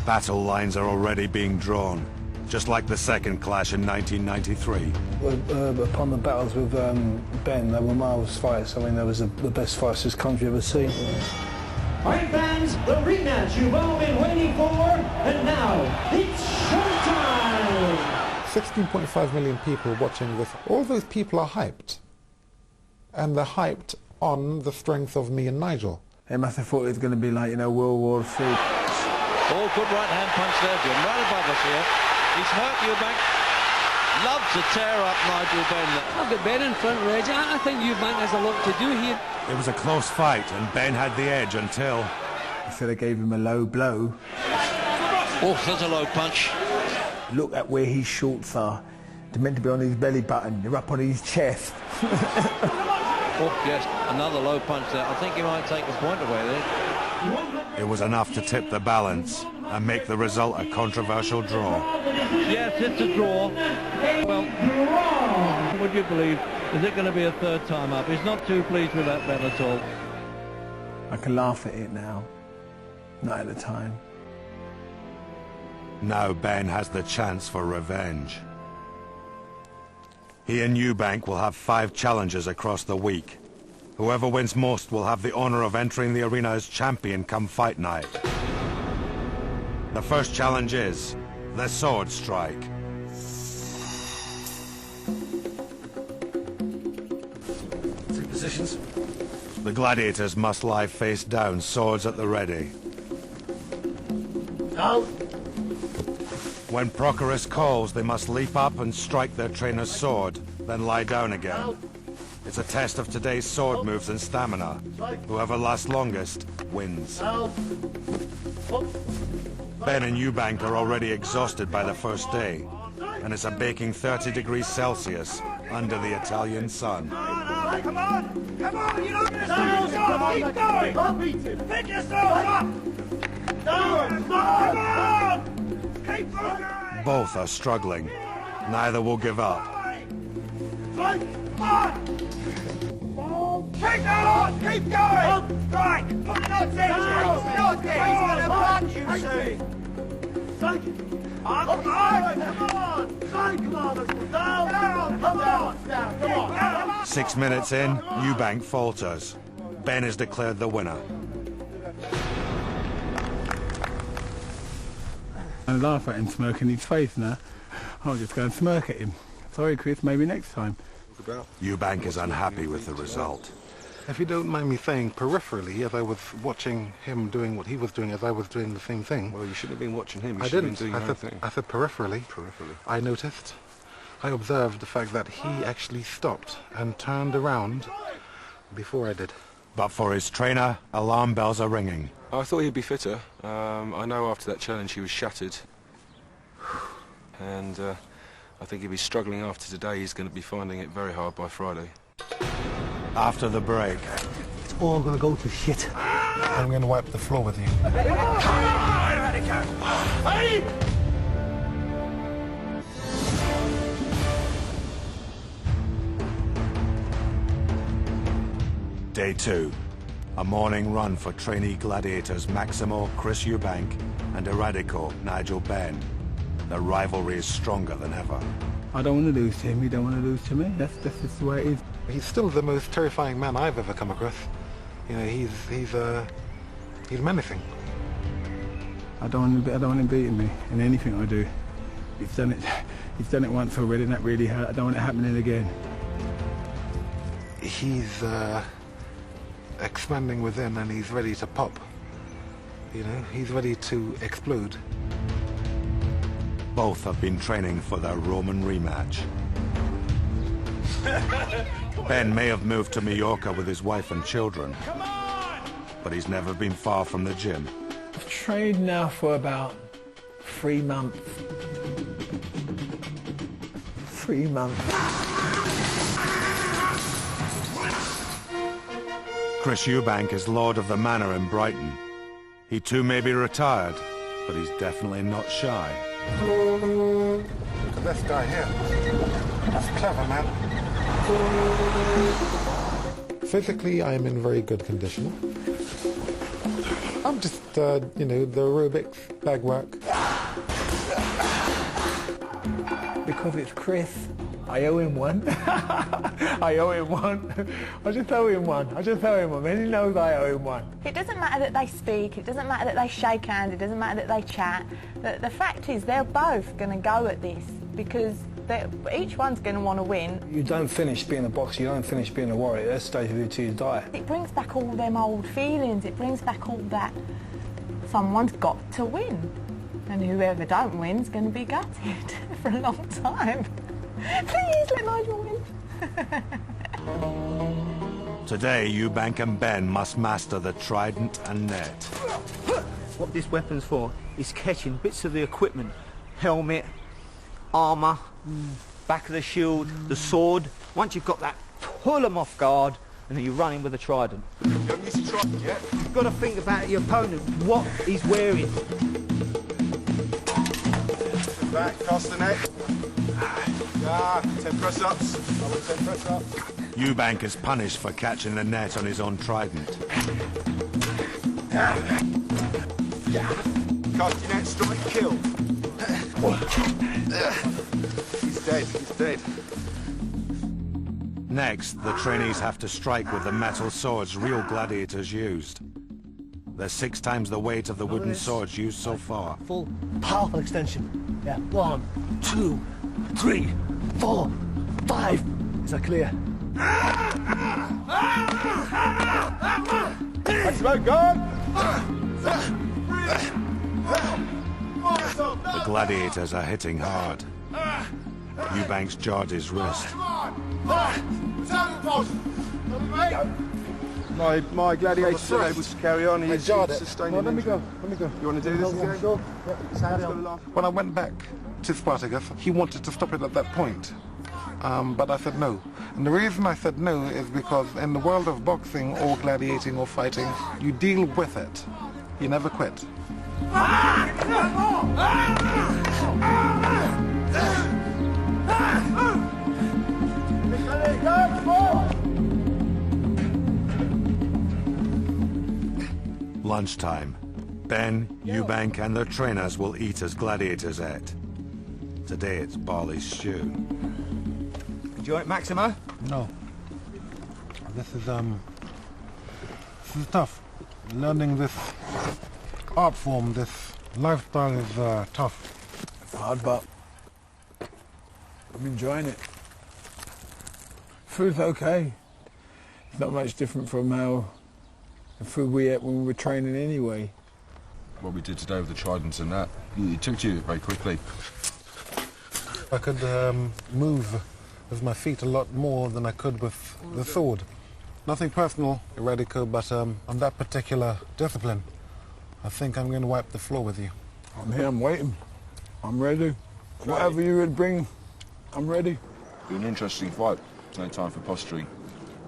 Battle lines are already being drawn, just like the second clash in 1993. Upon the battles with Benn, they were marvellous fights. I mean, they was the best fights this country ever seen. All right, fans, the rematch you've all been waiting for, and now it's showtime! 16.5 million people watching this. All those people are hyped. And they're hyped on the strength of me and Nigel. They must have thought it was going to be like, you know, World War III. Oh, good right-hand punch there, Jim, right above us here. He's hurt Eubank. Loves to tear up Nigel Benn. I've got Benn in front, Reggie. I think Eubank has a lot to do here. It was a close fight, and Benn had the edge until... So they gave him a low blow. Oh, there's a low punch. Look at where his shorts are. They're meant to be on his belly button. They're up on his chest. Oh, yes, another low punch there. I think he might take a point away there. It was enough to tip the balance and make the result a controversial draw. Yes, it's a draw. Well, would you believe, is it going to be a third time up? He's not too pleased with that bet at all. I can laugh at it now, not at the time. Now Benn has the chance for revenge. He and Eubank will have 5 challenges across the week. Whoever wins most will have the honor of entering the arena as champion come fight night. The first challenge is the sword strike. Take positions. The gladiators must lie face down, swords at the ready. Out. When Prochorus calls, they must leap up and strike their trainer's sword, then lie down again. Out. It's a test of today's sword moves and stamina. Whoever lasts longest wins. Out. Up. Benn and Eubank are already exhausted by the first day, and it's a baking 30 degrees Celsius under the Italian sun. Come on! Come on! You're not going to stop! Keep going! I'll beat him. Pick yourself up! Come on! Keep going! Both are struggling. Neither will give up. Strike! On! Keep on! Keep going! Strike! Put the nuts in! Not it! He's going to punch you soon! Strike. Come on! Come on! Strike. Come on. Down. Come on. Down. Come on. 6 minutes in, Eubank falters. Benn is declared the winner. I laugh at him smirking his face now. I'll just go and smirk at him. Sorry, Chris, maybe next time. Eubank is unhappy with the result. If you don't mind me saying, peripherally, as I was watching him doing what he was doing, as I was doing the same thing. Well, you shouldn't have been watching him. You I should didn't. have been doing your own thing. I said peripherally. Peripherally. I noticed. I observed the fact that he actually stopped and turned around before I did. But for his trainer, alarm bells are ringing. I thought he'd be fitter. I know after that challenge he was shattered. And I think if he's struggling after today, he's going to be finding it very hard by Friday. After the break, It's all going to go to shit. I'm going to wipe the floor with you. Day 2. A morning run for trainee gladiators Maximo, Chris Eubank, and Eradico, Nigel Benn. The rivalry is stronger than ever. I don't want to lose to him, he don't want to lose to me. That's just the way it is. He's still the most terrifying man I've ever come across. You know, he's menacing. I don't want him beating me in anything I do. He's done it once already, and that really hurt. I don't want it happening again. He's expanding within, and he's ready to pop. You know, he's ready to explode. Both have been training for their Roman rematch. Benn may have moved to Mallorca with his wife and children, but he's never been far from the gym. I've trained now for about 3 months. 3 months. Chris Eubank is Lord of the Manor in Brighton. He too may be retired, but he's definitely not shy. Look at this guy here. That's clever, man. Physically, I am in very good condition. I'm just, you know, the aerobics, bag work. Because it's Chris, I owe him one. I owe him one. I just owe him one. I just owe him one. And he knows I owe him one. It doesn't matter that they speak, it doesn't matter that they shake hands, it doesn't matter that they chat. The fact is they're both going to go at this because each one's going to want to win. You don't finish being a boxer, you don't finish being a warrior. That stays with you till you die. It brings back all them old feelings, it brings back all that someone's got to win. And whoever don't win's going to be gutted for a long time. Please let Nigel win. Today, Eubank and Benn must master the trident and net. What this weapon's for is catching bits of the equipment. Helmet, armour, back of the shield, the sword. Once you've got that, pull them off guard and then you run in with a trident. You've got to think about your opponent, what he's wearing. Back, cross the neck. 10 press-ups. 10 press-ups. Eubank is punished for catching the net on his own trident. Cast your net, strike, kill. He's dead, he's dead. Next, the trainees have to strike with the metal swords real gladiators used. They're 6 times the weight of the wooden swords used so far. Full, powerful extension. Yeah, 1, 2, 3, 4, 5. Is that clear? That's right, guard! The gladiators are hitting hard. Eubank's jarred his wrist. My gladiators are able to carry on. He's sustaining. Well, let me go. You want to do this again? Go. When I went back to Spartacus, he wanted to stop it at that point. But I said no. And the reason I said no is because in the world of boxing or gladiating or fighting, you deal with it. You never quit. Lunchtime. Benn, Eubank and their trainers will eat as gladiators ate. Today it's barley stew. Enjoy it, Maximo? No. This is tough. Learning this art form, this lifestyle is tough. It's hard, but I'm enjoying it. Food's okay. It's not much different from how the food we ate when we were training anyway. What we did today with the tridents and that, it took to you very quickly. I could move with my feet a lot more than I could with the sword. Nothing personal, Radico, but on that particular discipline, I think I'm going to wipe the floor with you. I'm here, I'm waiting. I'm ready. Whatever you would bring, I'm ready. Be an interesting fight. No time for posturing.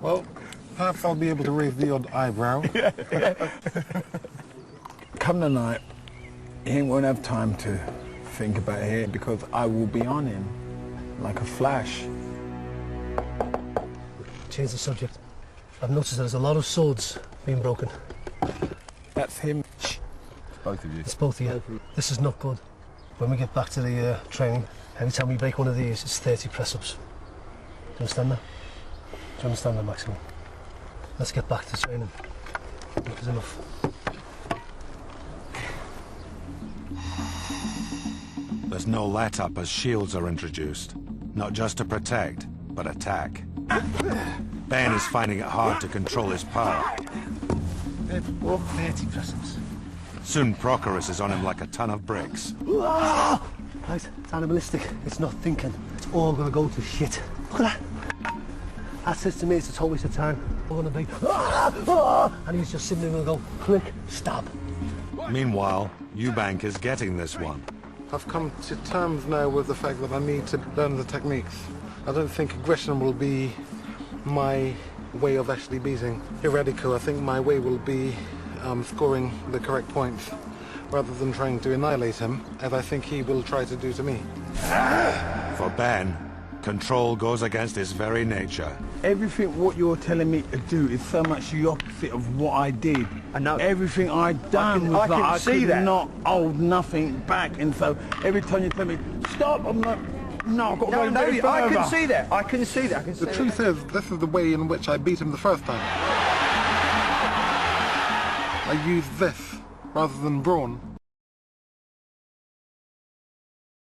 Well, perhaps I'll be able to raise the odd eyebrow. Come the night, he won't have time to think about it because I will be on him like a flash. Change the subject. I've noticed there's a lot of swords being broken. That's him. It's both of you. It's both of you. This is not good. When we get back to the training, every time we break one of these, it's 30 press-ups. Do you understand that? Do you understand that, Maximo? Let's get back to training. Enough is enough. There's no let-up as shields are introduced. Not just to protect, but attack. Benn is finding it hard to control his power. 30 press-ups. Soon Prochorus is on him like a ton of bricks. Right, it's animalistic. It's not thinking. It's all going to go to shit. Look at that. That says to me it's a total waste of time. We're going to be... And he's just sitting there and go, click, stab. Meanwhile, Eubank is getting this one. I've come to terms now with the fact that I need to learn the techniques. I don't think aggression will be my way of actually beating Radico. I think my way will be scoring the correct points rather than trying to annihilate him, as I think he will try to do to me. For Benn, Control goes against his very nature. Everything what you're telling me to do is so much the opposite of what I did. I know. Everything I'd done was like I could not hold nothing back, and so every time you tell me stop, I'm like, no, I've got to go a bit further. I can see that. I can see that. The truth is, this is the way in which I beat him the first time. I used this rather than brawn.